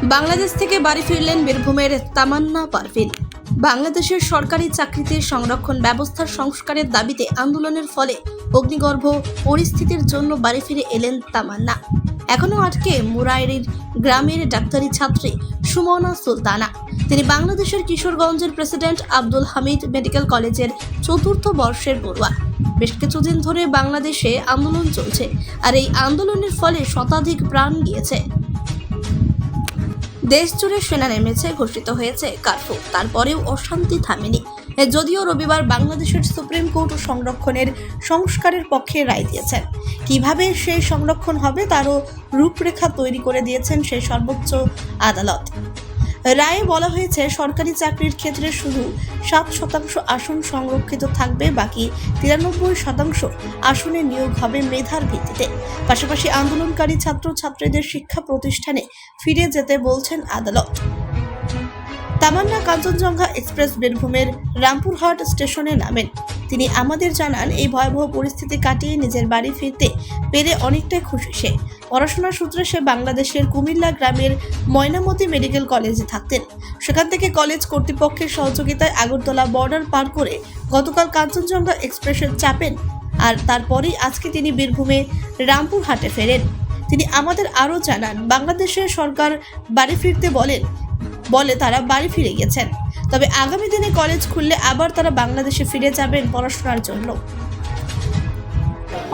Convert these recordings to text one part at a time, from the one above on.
বাংলাদেশ থেকে বাড়ি ফিরলেন বীরভূমের তামান্না পারভিন। বাংলাদেশের সরকারি চাকরিতে সংরক্ষণ ব্যবস্থার সংস্কারের দাবিতে আন্দোলনের ফলে অগ্নিগর্ভ পরিস্থিতির জন্য বাড়ি ফিরে এলেন তামান্না। এখনও আটকে মুরাইরের গ্রামের ডাক্তারি ছাত্রী সুমনা সুলতানা। তিনি বাংলাদেশের কিশোরগঞ্জের প্রেসিডেন্ট আব্দুল হামিদ মেডিকেল কলেজের ৪র্থ বর্ষের পড়ুয়া। বেশ কিছুদিন ধরে বাংলাদেশে আন্দোলন চলছে, আর এই আন্দোলনের ফলে শতাধিক প্রাণ গিয়েছে। দেশ জুড়ে সেনা নেমেছে, ঘোষিত হয়েছে কারফিউ, তারপরেও অশান্তি থামেনি। যদিও রবিবার বাংলাদেশের সুপ্রিম কোর্ট সংরক্ষণের সংস্কারের পক্ষে রায় দিয়েছেন। কিভাবে সেই সংরক্ষণ হবে তারও রূপরেখা তৈরি করে দিয়েছেন সেই সর্বোচ্চ আদালত। রায়ে বলা হয়েছে, সরকারি চাকরির ক্ষেত্রে শুধু 7% আসন সংরক্ষিত থাকবে, বাকি 93% আসনে নিয়োগ হবে মেধার ভিত্তিতে। পাশাপাশি আন্দোলনকারী ছাত্রছাত্রীদের শিক্ষা প্রতিষ্ঠানে ফিরে যেতে বলছেন আদালত। তামান্না কাঞ্চনজঙ্ঘা এক্সপ্রেস বীরভূমের রামপুরহাট স্টেশনে নামেন। তিনি আমাদের জানান, এই ভয়াবহ পরিস্থিতি কাটিয়ে নিজের বাড়ি ফিরতে পেরে অনেকটাই খুশি সে। পড়াশোনার সূত্রে সে বাংলাদেশের কুমিল্লা গ্রামের ময়নামতি মেডিকেল কলেজে থাকতেন। সেখান থেকে কলেজ কর্তৃপক্ষের সহযোগিতায় আগরতলা বর্ডার পার করে গতকাল কাঞ্চনজঙ্ঘা এক্সপ্রেসে চাপেন, আর তারপরেই আজকে তিনি বীরভূমে রামপুরহাটে ফেরেন। তিনি আমাদের আরও জানান, বাংলাদেশের সরকার বাড়ি ফিরতে বলে তারা বাড়ি ফিরে গেছেন, তবে আগামী দিনে কলেজ খুললে আবার তারা বাংলাদেশে ফিরে যাবেন পড়াশোনার জন্য।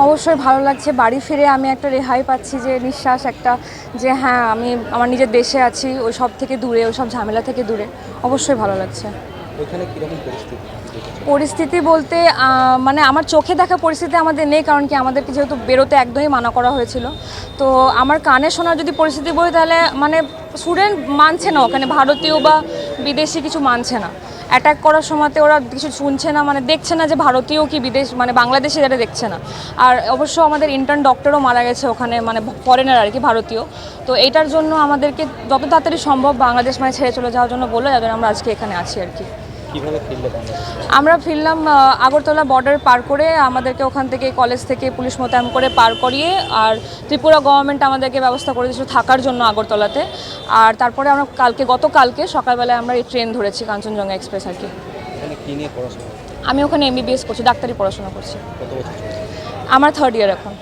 অবশ্যই ভালো লাগছে, বাড়ি ফিরে আমি একটা রেহাই পাচ্ছি, যে নিঃশ্বাস একটা, যে হ্যাঁ আমি আমার নিজের দেশে আছি, ওই সব থেকে দূরে, ওই সব ঝামেলা থেকে দূরে। অবশ্যই ভালো লাগছে। ওইখানে কীরকম পরিস্থিতি বলতে মানে আমার চোখে দেখা পরিস্থিতি আমাদের নেই, কারণ কি আমাদেরকে যেহেতু বেরোতে একদমই মানা করা হয়েছিল। তো আমার কানে শোনার যদি পরিস্থিতি বলি, তাহলে মানে স্টুডেন্ট মানছে না, ওখানে ভারতীয় বা বিদেশি কিছু মানছে না। অ্যাটাক করার সময়তে ওরা কিছু শুনছে না, মানে দেখছে না যে ভারতীয় কি বিদেশ, মানে বাংলাদেশি যারা দেখছে না। আর অবশ্য আমাদের ইন্টার্ন ডক্টরও মারা গেছে ওখানে, মানে ফরেনার আর কি, ভারতীয়। তো এইটার জন্য আমাদেরকে যত তাড়াতাড়ি সম্ভব বাংলাদেশ মানে ছেড়ে চলে যাওয়ার জন্য বলে, যাদের আমরা আজকে এখানে আছি আর কি। আমরা ফিরলাম আগরতলা বর্ডার পার করে, আমাদেরকে ওখান থেকে কলেজ থেকে পুলিশ মোতায়েন করে পার করিয়ে, আর ত্রিপুরা গভর্নমেন্ট আমাদেরকে ব্যবস্থা করে দিয়েছিল থাকার জন্য আগরতলাতে। আর তারপরে আমরা গতকালকে সকালবেলায় আমরা এই ট্রেন ধরেছি কাঞ্চনজঙ্ঘা এক্সপ্রেস আর কি। আমি ওখানে MBBS করছি, ডাক্তারি পড়াশোনা করছি। আমার 3rd ইয়ার এখন।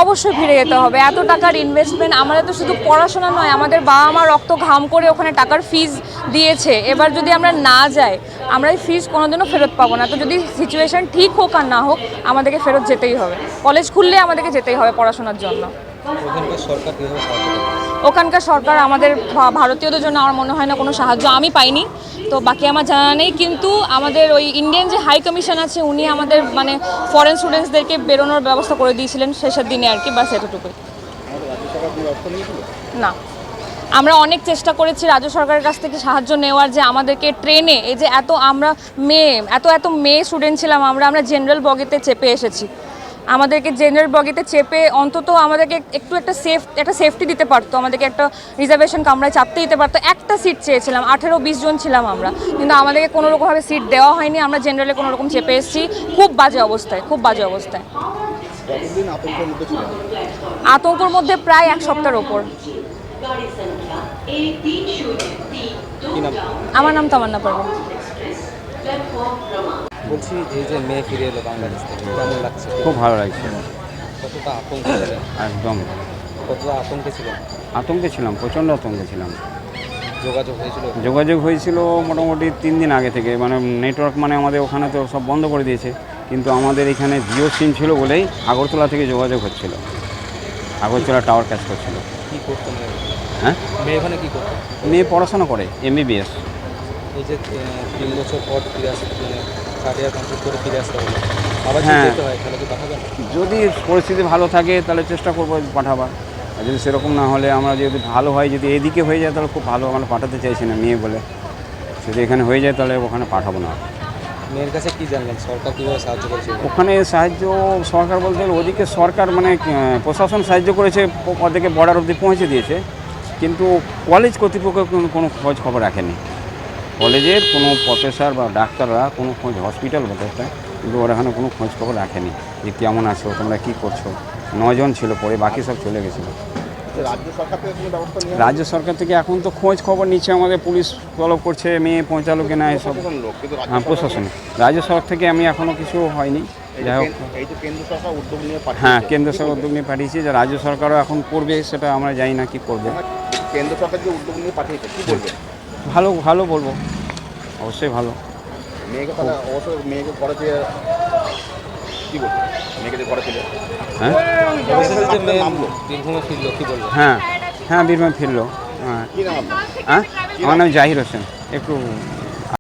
অবশ্যই ফিরে যেতে হবে, এত টাকার ইনভেস্টমেন্ট, আমাদের তো শুধু পড়াশোনা নয়, আমাদের বাবা মা রক্ত ঘাম করে ওখানে টাকার ফিজ দিয়েছে। এবার যদি আমরা না যাই, আমরা এই ফিজ কোনোদিনও ফেরত পাবো না। তো যদি সিচুয়েশান ঠিক হোক আর না হোক, আমাদেরকে ফেরত যেতেই হবে। কলেজ খুললে আমাদেরকে যেতেই হবে পড়াশোনার জন্য। ওখানকার সরকার আমাদের ভারতীয়দের জন্য আমার মনে হয় না কোনো সাহায্য আমি পাইনি, তো বাকি আমার জানা নেই। কিন্তু আমাদের ওই ইন্ডিয়ান যে হাই কমিশন আছে, উনি আমাদের মানে ফরেন স্টুডেন্টসদেরকে বেরোনোর ব্যবস্থা করে দিয়েছিলেন শেষের দিনে আর কি, বাস এতটুকুই। না, আমরা অনেক চেষ্টা করেছি রাজ্য সরকারের কাছ থেকে সাহায্য নেওয়ার, যে আমাদেরকে ট্রেনে, এই যে আমরা এত মেয়ে স্টুডেন্ট ছিলাম, আমরা জেনারেল বগিতে চেপে এসেছি। আমাদেরকে জেনারেল বগিতে চেপে অন্তত আমাদেরকে একটা সেফটি দিতে পারতো, আমাদেরকে একটা রিজার্ভেশন কামরায় চাপতে দিতে পারতো। একটা সিট চেয়েছিলাম, 18-20 জন ছিলাম আমরা, কিন্তু আমাদেরকে কোনো রকমভাবে সিট দেওয়া হয়নি। আমরা জেনারেলে কোনো রকম চেপে এসেছি, খুব বাজে অবস্থায়। আতঙ্কর মধ্যে প্রায় 1 সপ্তাহের ওপর। আমার নাম তামান্না পারভিন। বলছি, এই যে মেয়ে ফিরে এলো বাংলাদেশ থেকে, কেমন লাগছে? খুব ভালো লাগছে। কতটা আতঙ্ক ছিলেন? একদম কতটা আতঙ্কে ছিলেন? আতঙ্কে ছিলাম, প্রচণ্ড আতঙ্কে ছিলাম। যোগাযোগ হয়েছিল মোটামুটি 3 দিন আগে থেকে। মানে নেটওয়ার্ক মানে আমাদের ওখানে তো সব বন্ধ করে দিয়েছে, কিন্তু আমাদের এখানে জিও সিম ছিল বলেই আগরতলা থেকে যোগাযোগ হচ্ছিল। আগরতলা টাওয়ার ক্যাচ করছিল। কী করতেন? হ্যাঁ, মেয়ে ওখানে কী করতেন? মেয়ে পড়াশোনা করে MBBS। এই যে 3 বছর পর ফিরে আসতে, মানে 3rd ইয়ার কমপ্লিট করে ফিরে আসতে হবে, আবার যেতে হয়, তাহলে কি পাঠাবেন? যদি পরিস্থিতি ভালো থাকে তাহলে চেষ্টা করবো পাঠাবার, আর যদি সেরকম না হলে, আমরা যদি ভালো হয়, যদি এদিকে হয়ে যায় তাহলে খুব ভালো। আমরা পাঠাতে চাইছি না মেয়ে বলে, যদি এখানে হয়ে যায় তাহলে ওখানে পাঠাবো না। মেয়ের কাছে কী জানলেন, সরকার কীভাবে সাহায্য করেছে? ওখানে সরকার বলতে ওদিকে সরকার মানে প্রশাসন সাহায্য করেছে, ওদেরকে বর্ডার অবধি পৌঁছে দিয়েছে, কিন্তু কলেজ কর্তৃপক্ষ কোনো খোঁজ খবর রাখেনি। কলেজের কোনো প্রফেসর বা ডাক্তাররা কোনো খোঁজ, হসপিটাল বলতে, কিন্তু ওরা এখানে কোনো খোঁজ খবর রাখেনি যে কেমন আছো, তোমরা কী করছো। 9 জন ছিল, পরে বাকি সব চলে গেছিলো। রাজ্য সরকার থেকে কোনো ব্যবস্থা নেওয়া রাজ্য সরকার থেকে এখন তো খোঁজ খবর নিচ্ছে, আমাদের পুলিশ তলব করছে মেয়ে পৌঁছালো কিনা এসব। প্রশাসন লোক, কিন্তু রাজ্য হ্যাঁ, সরকার প্রশাসন, রাজ্য সরকার থেকে আমি এখনও কিছু হয়নি। যাই হোক, এই যে কেন্দ্র সরকার উদ্যোগ নিয়ে পাঠিয়েছে, হ্যাঁ, কেন্দ্র সরকার উদ্যোগ নিয়ে পাঠিয়েছি, যে রাজ্য সরকারও এখন করবে সেটা আমরা জানি না কি করবে। কেন্দ্র সরকার যে উদ্যোগ নিয়ে পাঠিয়েছে কি বলবেন? ভালো ভালো বলবো, অবশ্যই ভালো। মেয়েকে তাহলে অবশ্যই মেয়েকে করেছে কি বলবেন? মেয়েকে যে করেছিল হ্যাঁ অবশেষে যে মেয়ে নামলো। বীরভূমে ফিরলো, কি বলবো? হ্যাঁ হ্যাঁ, বীরভূম ফিরলো। হ্যাঁ কি নাম আপনার? হ্যাঁ, আমার নাম জাহির হোসেন। একটু